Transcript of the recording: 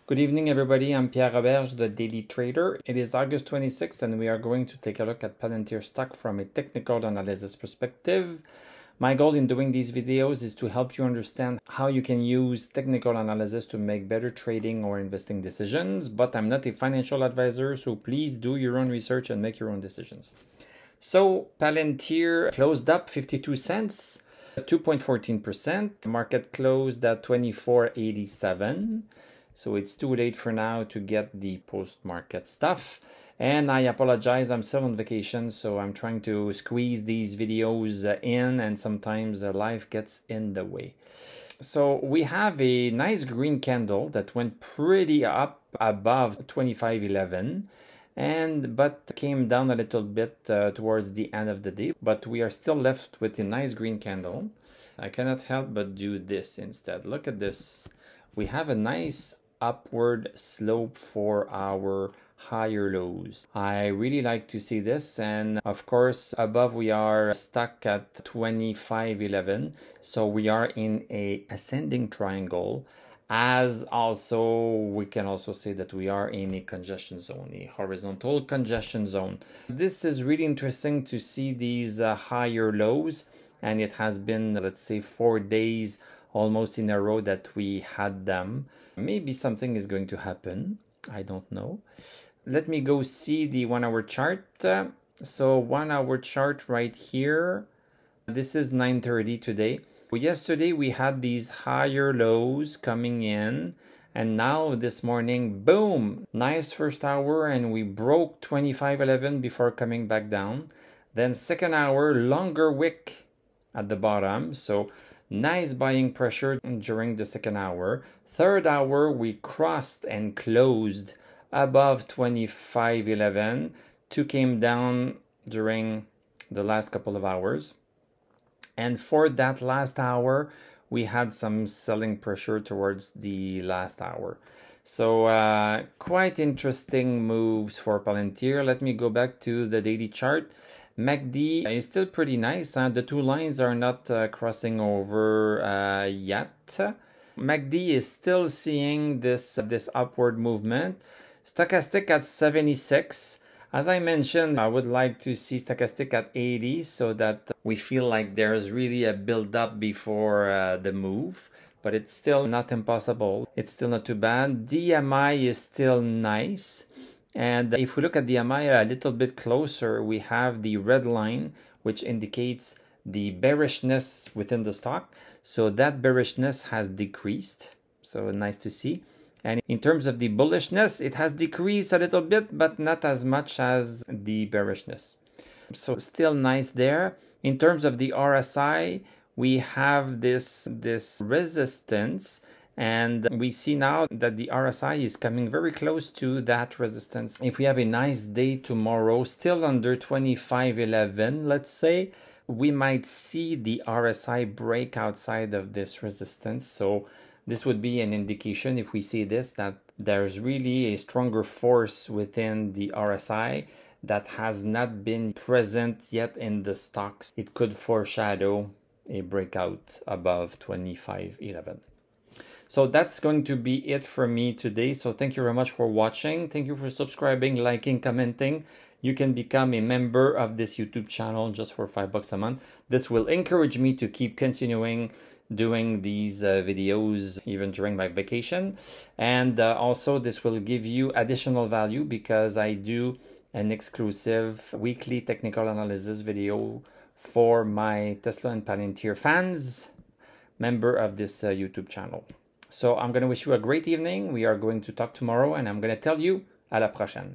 Good evening, everybody. I'm Pierre Roberge, the Daily Trader. It is August 26th, and we are going to take a look at Palantir stock from a technical analysis perspective. My goal in doing these videos is to help you understand how you can use technical analysis to make better trading or investing decisions, but I'm not a financial advisor, so please do your own research and make your own decisions. So Palantir closed up 52 cents, 2.14%. Market closed at 24.87. So it's too late for now to get the post-market stuff. And I apologize, I'm still on vacation, so I'm trying to squeeze these videos in, and sometimes life gets in the way. So we have a nice green candle that went pretty up above 25.11 but came down a little bit towards the end of the day, but we are still left with a nice green candle. I cannot help but do this instead. Look at this. We have a nice upward slope for our higher lows. I really like to see this, and of course above we are stuck at 25.11, so we are in a ascending triangle, as also we can also say that we are in a congestion zone, a horizontal congestion zone. This is really interesting to see these higher lows, and it has been, let's say, 4 days almost in a row that we had them. Maybe something is going to happen. I don't know. Let me go see the 1 hour chart. So 1 hour chart right here. This is 9:30 today. Yesterday we had these higher lows coming in, and now this morning, boom, nice first hour, and we broke 25.11 before coming back down. Then second hour, longer wick at the bottom, so nice buying pressure during the second hour. Third hour, we crossed and closed above 25.11. Two came down during the last couple of hours. And for that last hour, we had some selling pressure towards the last hour. So quite interesting moves for Palantir. Let me go back to the daily chart. MACD is still pretty nice. The two lines are not crossing over yet. MACD is still seeing this upward movement. Stochastic at 76. As I mentioned, I would like to see stochastic at 80 so that we feel like there's really a build-up before the move. But it's still not impossible. It's still not too bad. DMI is still nice. And if we look at DMI a little bit closer, we have the red line, which indicates the bearishness within the stock. So that bearishness has decreased. So nice to see. And in terms of the bullishness, it has decreased a little bit, but not as much as the bearishness. So still nice there. In terms of the RSI, we have this resistance, and we see now that the RSI is coming very close to that resistance. If we have a nice day tomorrow, still under 25.11, let's say, we might see the RSI break outside of this resistance. So this would be an indication, if we see this, that there's really a stronger force within the RSI that has not been present yet in the stocks. It could foreshadow a breakout above 25.11. So that's going to be it for me today. So thank you very much for watching. Thank you for subscribing, liking, commenting. You can become a member of this YouTube channel just for $5 a month. This will encourage me to keep continuing doing these videos even during my vacation. And also this will give you additional value because I do an exclusive weekly technical analysis video for my Tesla and Palantir fans, member of this YouTube channel. So I'm going to wish you a great evening. We are going to talk tomorrow, and I'm going to tell you à la prochaine.